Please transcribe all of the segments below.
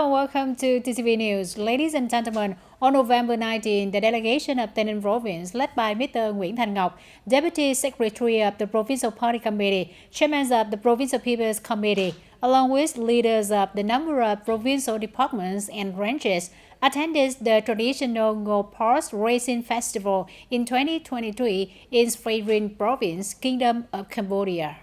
and welcome to TTV News. Ladies and gentlemen, on November 19, the delegation of Tây Ninh Province, led by Mr. Nguyễn Thành Ngọc, Deputy Secretary of the Provincial Party Committee, Chairman of the Provincial People's Committee, along with leaders of the number of provincial departments and branches, attended the traditional Ngô Horse Racing Festival in 2023 in Phai Rin Province, Kingdom of Cambodia.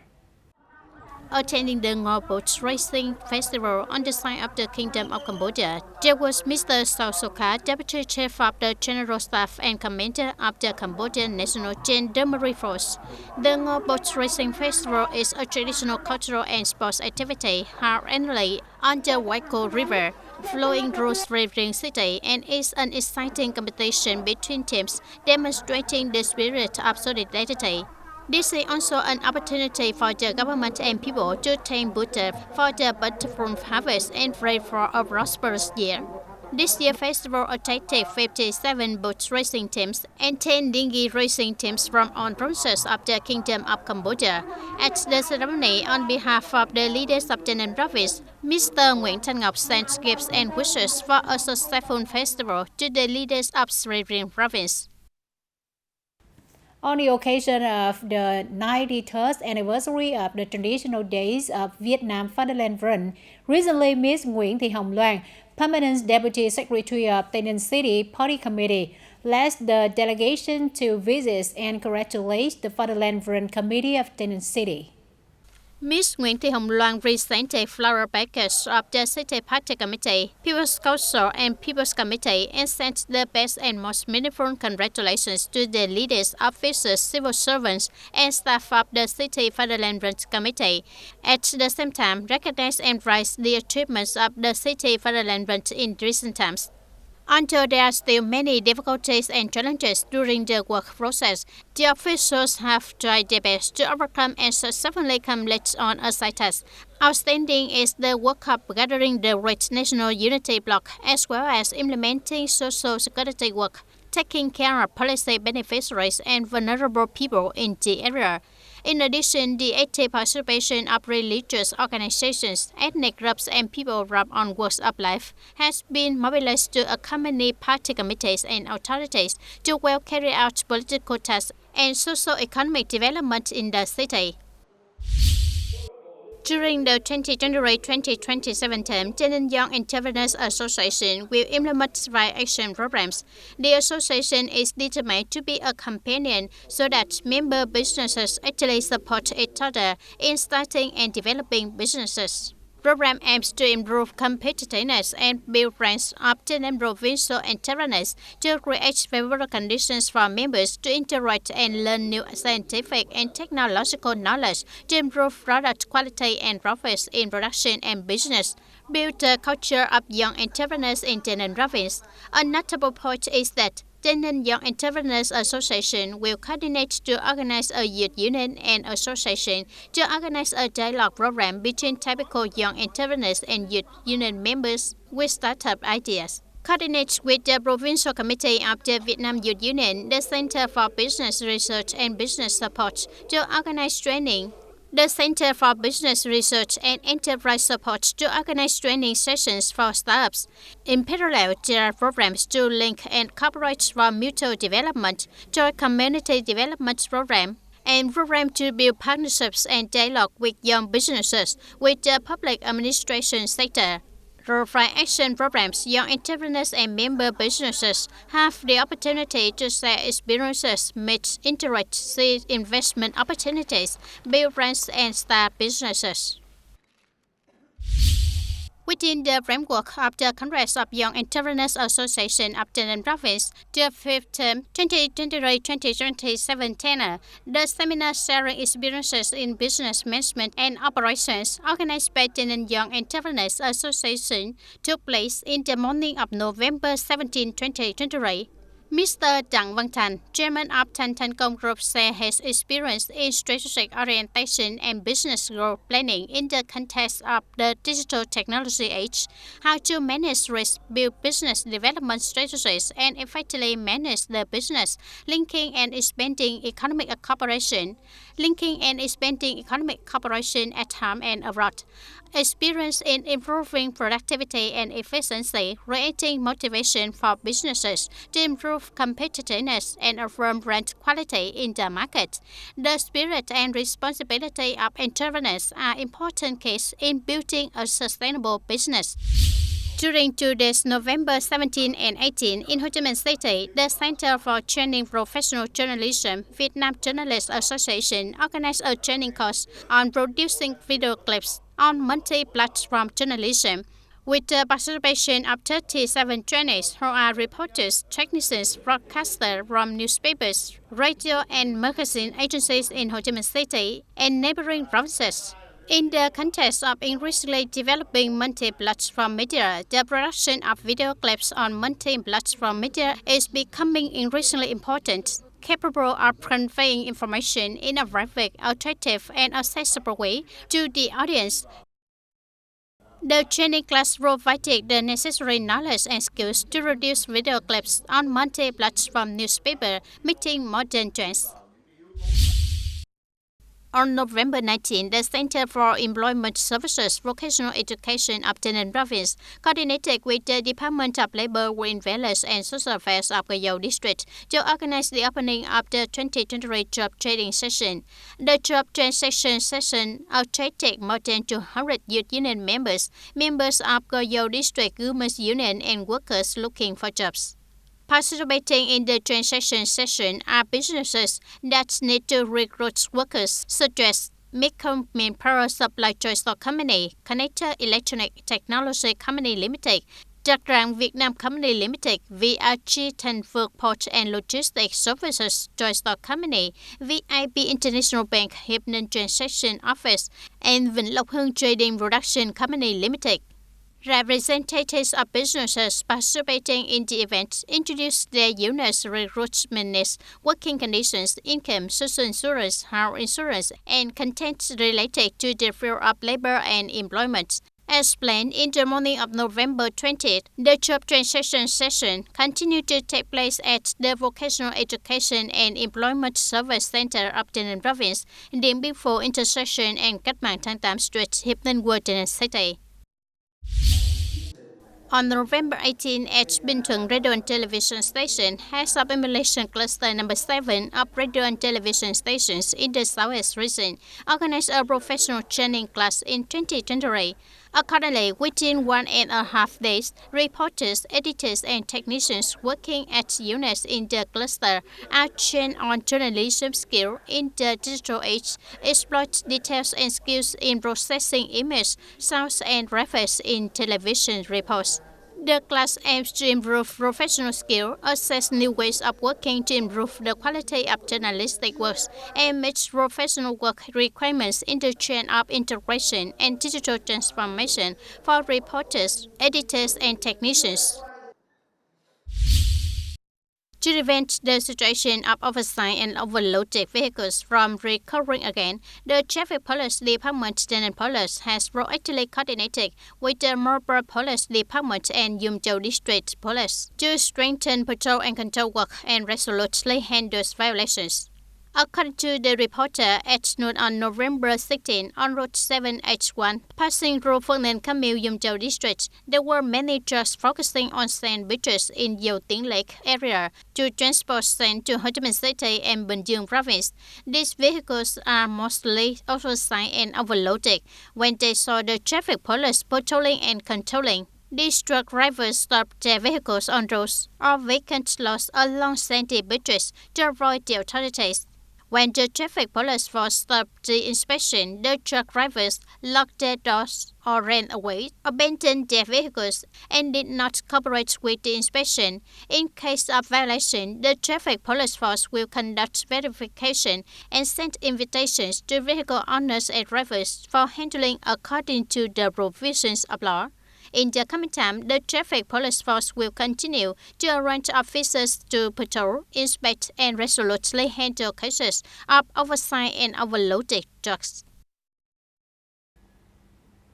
Attending the Ngô Boat Racing Festival on the side of the Kingdom of Cambodia, there was Mr. Sao Soka, Deputy Chief of the General Staff and Commander of the Cambodian National Gendarmerie Force. The Ngô Boat Racing Festival is a traditional cultural and sports activity held annually on the Waiko River, flowing through Phai Rin City, and is an exciting competition between teams demonstrating the spirit of solidarity. This is also an opportunity for the government and people to thank Buddha for the bountiful harvest and pray for a prosperous year. This year's festival attracted 57 boat racing teams and 10 dinghy racing teams from all provinces of the Kingdom of Cambodia. At the ceremony, on behalf of the leaders of Tây Ninh Province, Mr. Nguyễn Thành Ngọc sent gifts and wishes for a successful festival to the leaders of Phai Rin Province. On the occasion of the 93rd anniversary of the traditional days of Vietnam Fatherland Run, recently Ms. Nguyễn Thị Hồng Loan, Permanent Deputy Secretary of Tây Ninh City Party Committee, led the delegation to visit and congratulate the Fatherland Run Committee of Tây Ninh City. Ms. Nguyễn Thị Hồng Loan presented flower package of the City Party Committee, People's Council and People's Committee and sent the best and most meaningful congratulations to the leaders, officers, civil servants, and staff of the City Fatherland Run Committee. At the same time, recognize and praise the achievements of the City Fatherland Run in recent times. Although there are still many difficulties and challenges during the work process, the officials have tried their best to overcome and successfully complete on a site task. Outstanding is the work of gathering the right national unity bloc as well as implementing social security work, taking care of policy beneficiaries and vulnerable people in the area. In addition, the active participation of religious organizations, ethnic groups, and people from all walks of life has been mobilized to accompany party committees and authorities to well carry out political tasks and socio-economic development in the city. During the 2023-2027 term, Tây Ninh Young Entrepreneurs Association will implement five action programs. The association is determined to be a companion so that member businesses actually support each other in starting and developing businesses. Program aims to improve competitiveness and build brands of Tây Ninh provincial entrepreneurs to create favorable conditions for members to interact and learn new scientific and technological knowledge to improve product quality and profits in production and business. Build the culture of young entrepreneurs in Tây Ninh province. A notable point is that Tây Ninh Young Entrepreneurs Association will coordinate to organize a youth union and association to organize a dialogue program between typical young entrepreneurs and youth union members with startup ideas. Coordinate with the Provincial Committee of the Vietnam Youth Union, the Center for Business Research and Business Support to organize training. The Center for Business Research and Enterprise Support to organize training sessions for startups. In parallel, there are programs to link and cooperate for mutual development, joint community development program, and program to build partnerships and dialogue with young businesses with the public administration sector. Through five action programs, young entrepreneurs and member businesses have the opportunity to share experiences, meet, interact, see investment opportunities, build brands, and start businesses. Within the framework of the Congress of Young Entrepreneurs Association of Tây Ninh Province, the 5th term 2023-2027 tenure, the seminar sharing experiences in business management and operations organized by Tây Ninh Young Entrepreneurs Association took place in the morning of November 17, 2023. Mr. Đặng Văn Thành, Chairman of Thành Công Group, said his experience in strategic orientation and business growth planning in the context of the digital technology age, how to manage risk, build business development strategies, and effectively manage the business, linking and expanding economic cooperation at home and abroad. experience in improving productivity and efficiency, creating motivation for businesses to improve competitiveness and affirm brand quality in the market. The spirit and responsibility of entrepreneurs are important keys in building a sustainable business. During 2 days, November 17 and 18, in Ho Chi Minh City, the Center for Training Professional Journalism, Vietnam Journalists Association organized a training course on producing video clips on multi-platform journalism, with the participation of 37 trainees who are reporters, technicians, broadcasters from newspapers, radio and magazine agencies in Ho Chi Minh City and neighboring provinces. In the context of increasingly developing multi-platform media, the production of video clips on multi-platform media is becoming increasingly important, capable of conveying information in a rapid, attractive, and accessible way to the audience. The training class provided the necessary knowledge and skills to produce video clips on multi-platform newspaper, meeting modern trends. On November 19, the Center for Employment Services Vocational Education of Tây Ninh Province, coordinated with the Department of Labor, Green Village and Social Affairs of Cà Mau District, to organize the opening of the 2023 job training session. The job training session attracted more than 200 youth union members of Cà Mau District Women's Union and workers looking for jobs. Participating in the transaction session are businesses that need to recruit workers, such as Mekong Manpower Supply Choice Store Company, Connector Electronic Technology Company Limited, Đặc Rang Vietnam Company Limited, VRG Thành Vược Port and Logistics Services Choice Store Company, VIP International Bank Hiệp Ninh Transaction Office, and Vĩnh Lộc Hưng Trading Production Company Limited. Representatives of businesses participating in the event introduced their unique recruitment needs, working conditions, income, social insurance, health insurance, and content related to the field of labor and employment. As planned, in the morning of November 20th, the job transaction session continued to take place at the Vocational Education and Employment Service Center of Tây Ninh Province, Điện Biên Phủ Intersection and Cách mạng tháng 8 Street, Hiệp Ninh Quận, Tây Ninh City. On November 18, at Bình Thuận Radio and Television Station, heads of emulation cluster number 7 of radio and television stations in the Southwest region organized a professional training class in 2023. Accordingly, within 1.5 days, reporters, editors, and technicians working at units in the cluster are trained on journalism skills in the digital age, exploit details and skills in processing image, sounds, and graphics in television reports. The class aims to improve professional skill, assess new ways of working to improve the quality of journalistic works, and meet professional work requirements in the trend of integration and digital transformation for reporters, editors, and technicians. To prevent the situation of oversized and overloaded vehicles from recurring again, the Traffic Police Department Tây Ninh Police has proactively coordinated with the Mobile Police Department and Yum Châu District Police to strengthen patrol and control work and resolutely handle violations. According to the reporter, at noon on November 16, on Route 7H1, passing through Phước Ninh, Cà Mau, Yum Châu District, there were many trucks focusing on sandwiches in Dầu Tiếng Lake area to transport sand to Ho Chi Minh City and Bình Dương Province. These vehicles are mostly oversized and overloaded. When they saw the traffic police patrolling and controlling, these truck drivers stopped their vehicles on roads or vacant lots along sandy beaches to avoid the authorities. When the traffic police force stopped the inspection, the truck drivers locked their doors or ran away, abandoned their vehicles, and did not cooperate with the inspection. In case of violation, the traffic police force will conduct verification and send invitations to vehicle owners and drivers for handling according to the provisions of law. In the coming time, the traffic police force will continue to arrange officers to patrol, inspect, and resolutely handle cases of oversized and overloaded trucks.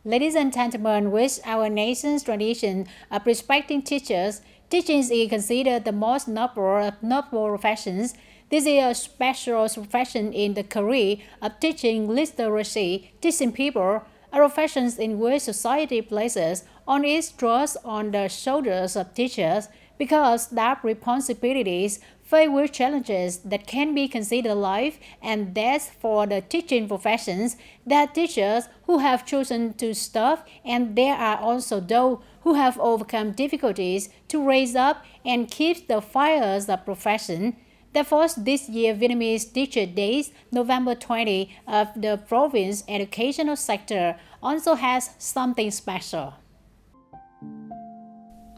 Ladies and gentlemen, with our nation's tradition of respecting teachers, teaching is considered the most noble of noble professions. This is a special profession in the career of teaching literacy, teaching people a profession in which society places on its trust on the shoulders of teachers because that responsibilities faced with challenges that can be considered life and death for the teaching professions. There are teachers who have chosen to stop, and there are also those who have overcome difficulties to raise up and keep the fires of profession. Therefore, this year Vietnamese Teacher Days, November 20, of the province educational sector also has something special.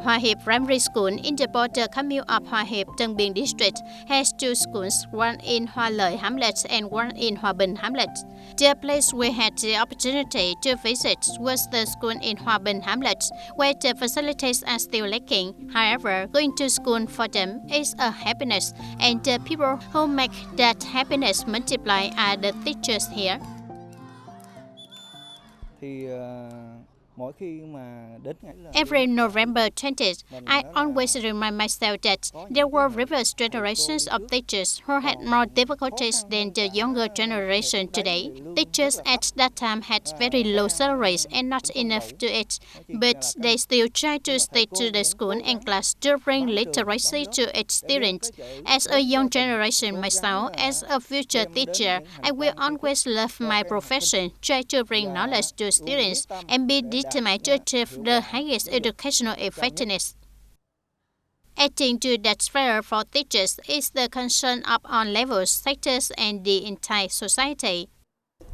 Hoa Hiệp Primary School in the border commune of Hoa Hiệp, Tân Biên District has two schools, one in Hoa Lợi Hamlet and one in Hoa Bình Hamlet. The place we had the opportunity to visit was the school in Hoa Bình Hamlet, where the facilities are still lacking. However, going to school for them is a happiness, and the people who make that happiness multiply are the teachers here. Every November 20th, I always remind myself that there were previous generations of teachers who had more difficulties than the younger generation today. Teachers at that time had very low salaries and not enough to eat, but they still try to stay to the school and class to bring literacy to its students. As a young generation myself, as a future teacher, I will always love my profession, try to bring knowledge to students, and be determined to achieve the highest educational effectiveness. Adding to that sphere for teachers is the concern of all levels, sectors, and the entire society.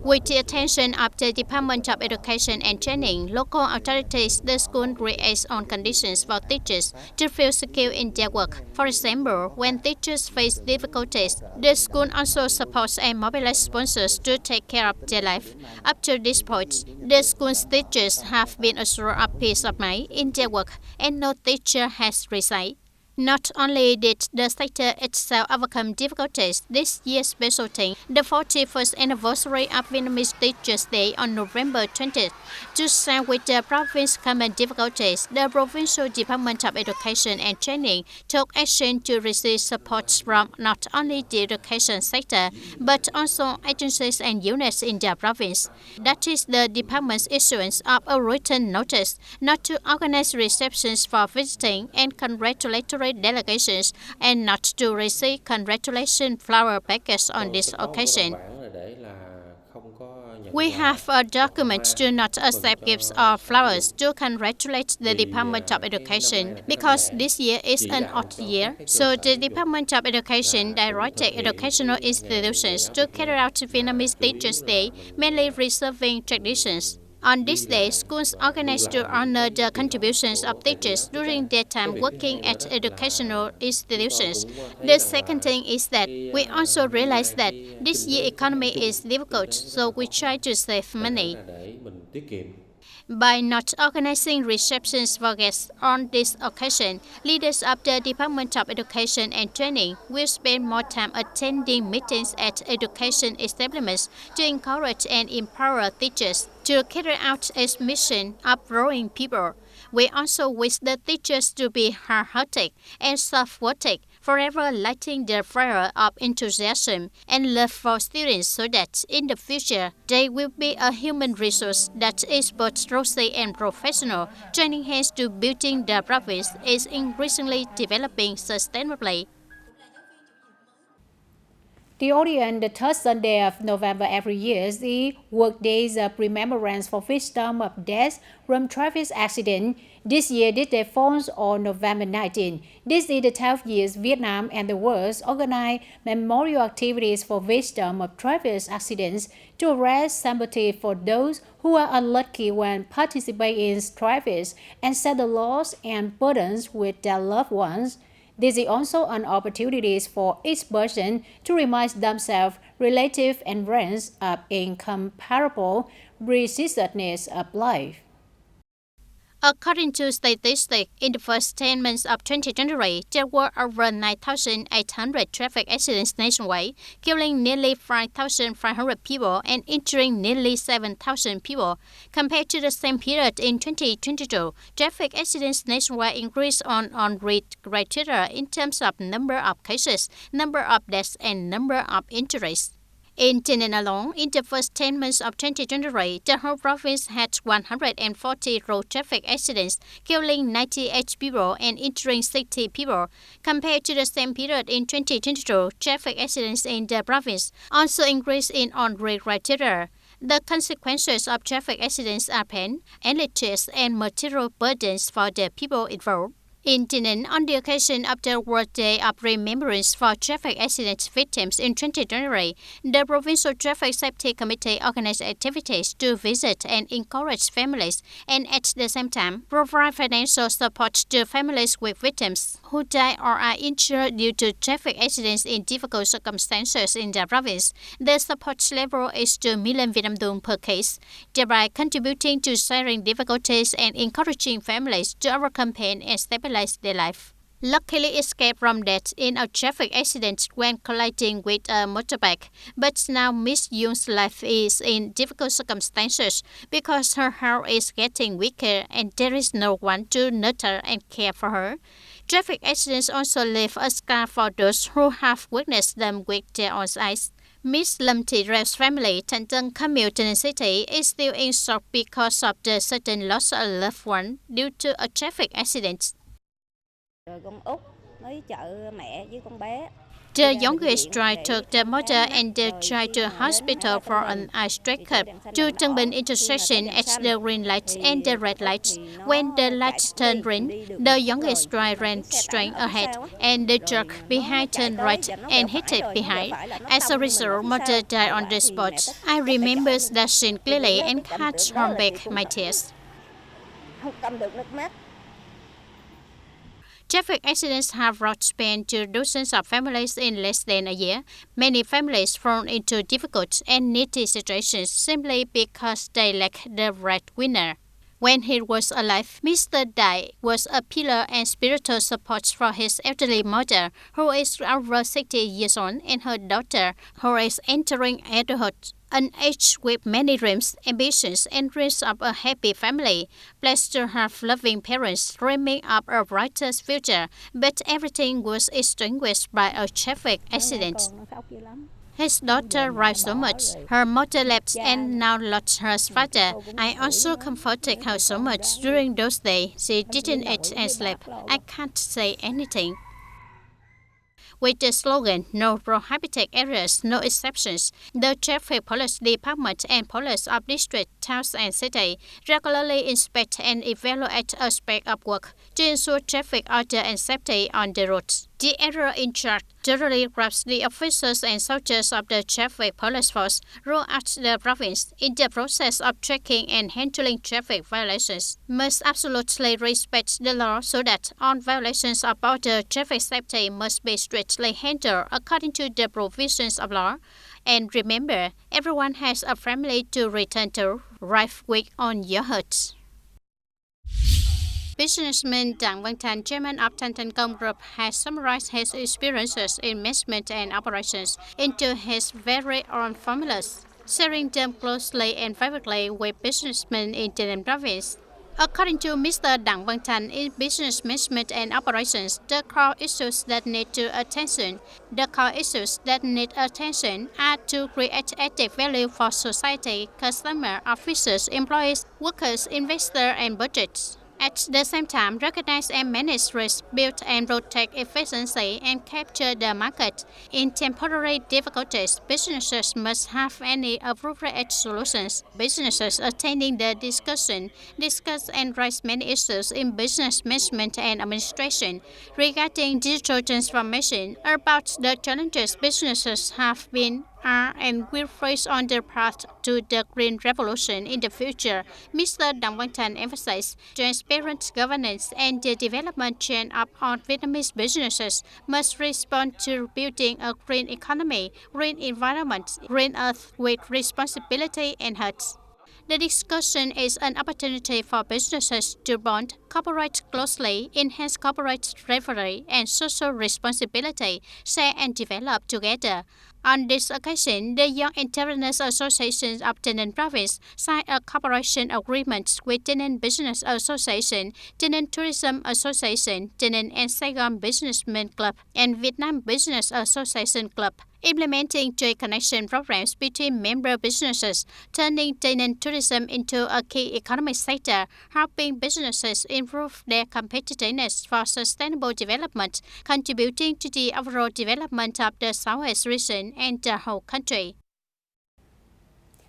With the attention of the Department of Education and Training, local authorities, the school creates own conditions for teachers to feel secure in their work. For example, when teachers face difficulties, the school also supports and mobilizes sponsors to take care of their life. Up to this point, the school's teachers have been assured of peace of mind in their work, and no teacher has resigned. Not only did the sector itself overcome difficulties, this year's special thing, the 41st anniversary of Vietnamese Teachers' Day on November 20th, to share with the province's common difficulties, the Provincial Department of Education and Training took action to receive support from not only the education sector, but also agencies and units in the province. That is the department's issuance of a written notice not to organize receptions for visiting and congratulatory delegations and not to receive congratulation flower packets on this occasion. We have a document to not accept gifts or flowers to congratulate the Department of Education because this year is an odd year. So the Department of Education directed educational institutions to carry out Vietnamese Teachers' Day, mainly preserving traditions. On this day, schools organized to honor the contributions of teachers during their time working at educational institutions. The second thing is that we also realize that this year's economy is difficult, so we try to save money. By not organizing receptions for guests on this occasion, leaders of the Department of Education and Training will spend more time attending meetings at education establishments to encourage and empower teachers to carry out its mission of growing people. We also wish the teachers to be hard-hearted and soft-hearted, forever lighting the fire of enthusiasm and love for students so that in the future they will be a human resource that is both rosy and professional, joining hands to building the province is increasingly developing sustainably. The audience, the third Sunday of November every year, is the work days of remembrance for victims of death from traffic accident. This year, this day falls on November 19. This is the 12th year Vietnam and the world organize memorial activities for victims of traffic accidents to raise sympathy for those who are unlucky when participating in traffic and share the loss and burdens with their loved ones. This is also an opportunity for each person to remind themselves relative and friends of incomparable preciousness of life. According to statistics, in the first 10 months of 2023, there were over 9,800 traffic accidents nationwide, killing nearly 5,500 people and injuring nearly 7,000 people. Compared to the same period in 2022, traffic accidents nationwide increased on criteria in terms of number of cases, number of deaths, and number of injuries. In TayNinh alone, in the first 10 months of 2023, the whole province had 140 road traffic accidents, killing 98 people and injuring 60 people. Compared to the same period in 2022, traffic accidents in the province also increased in all criteria. The consequences of traffic accidents are pain, illness, and material burdens for the people involved. In TayNinh, on the occasion of the World Day of Remembrance for Traffic Accident Victims in 2023, the Provincial Traffic Safety Committee organized activities to visit and encourage families and at the same time provide financial support to families with victims who die or are injured due to traffic accidents in difficult circumstances in the province. The support level is 2 million Vietnam dong per case, thereby contributing to sharing difficulties and encouraging families to overcome pain and stabilize their life. Luckily escaped from death in a traffic accident when colliding with a motorbike, but now Miss Young's life is in difficult circumstances because her health is getting weaker and there is no one to nurture and care for her. Traffic accidents also leave a scar for those who have witnessed them with their own eyes. Miss Lâm Thị Rev's family, Thanh Tân Camille City, is still in shock because of the sudden loss of a loved one due to a traffic accident. The youngest child took the mother and the child to hospital for an eye checkup to Tân Bình intersection at the green light and the red light. When the lights turned green, the youngest child ran straight ahead and the truck behind turned right and hit it behind. As a result, mother died on the spot. I remember that scene clearly and can't hold back my tears. Traffic accidents have brought pain to dozens of families in less than a year. Many families fall into difficult and needy situations simply because they lack the breadwinner. When he was alive, Mr. Dai was a pillar and spiritual support for his elderly mother, who is over 60 years old, and her daughter, who is entering adulthood. An age with many dreams, ambitions, and dreams of a happy family. Blessed to have loving parents dreaming of a brighter future, but everything was extinguished by a traffic accident. His daughter cried so much. Her mother left and now lost her father. I also comforted her so much during those days. She didn't eat and sleep. I can't say anything. With the slogan, no prohibited areas, no exceptions, the Traffic Police Department and police of district, towns and city regularly inspect and evaluate aspects of work to ensure traffic order and safety on the roads. The area in charge thoroughly grasps the officers and soldiers of the traffic police force throughout the province in the process of tracking and handling traffic violations. Must absolutely respect the law so that all violations of border traffic safety must be strictly handled according to the provisions of law. And remember, everyone has a family to return to. Right week on your heart. Businessman Đặng Văn Thành, chairman of Thanh Thanh Công Group, has summarized his experiences in management and operations into his very own formulas, sharing them closely and privately with businessmen in TayNinh province. According to Mr. Đặng Văn Thành, in business management and operations, the core issues that need attention are to create added value for society, customer, officers, employees, workers, investors, and budgets. At the same time, recognize and manage risk, build and protect efficiency, and capture the market. In temporary difficulties, businesses must have any appropriate solutions. Businesses attending the discuss and raise many issues in business management and administration regarding digital transformation, about the challenges businesses have been, are, and will face on their path to the green revolution in the future. Mr. Đặng Văn Thành emphasized transparent governance and the development chain of all Vietnamese businesses must respond to building a green economy, green environment, green earth with responsibility and heart. The discussion is an opportunity for businesses to bond, cooperate closely, enhance corporate revenue and social responsibility, share and develop together. On this occasion, the Young Entrepreneurs Association of TayNinh Province signed a cooperation agreement with TayNinh Business Association, TayNinh Tourism Association, TayNinh and Saigon Businessmen Club, and Vietnam Business Association Club, implementing trade connection programs between member businesses, turning TayNinhTV tourism into a key economic sector, helping businesses improve their competitiveness for sustainable development, contributing to the overall development of the Southwest region and the whole country.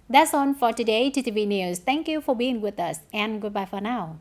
That's all for today, TTV News. Thank you for being with us, and goodbye for now.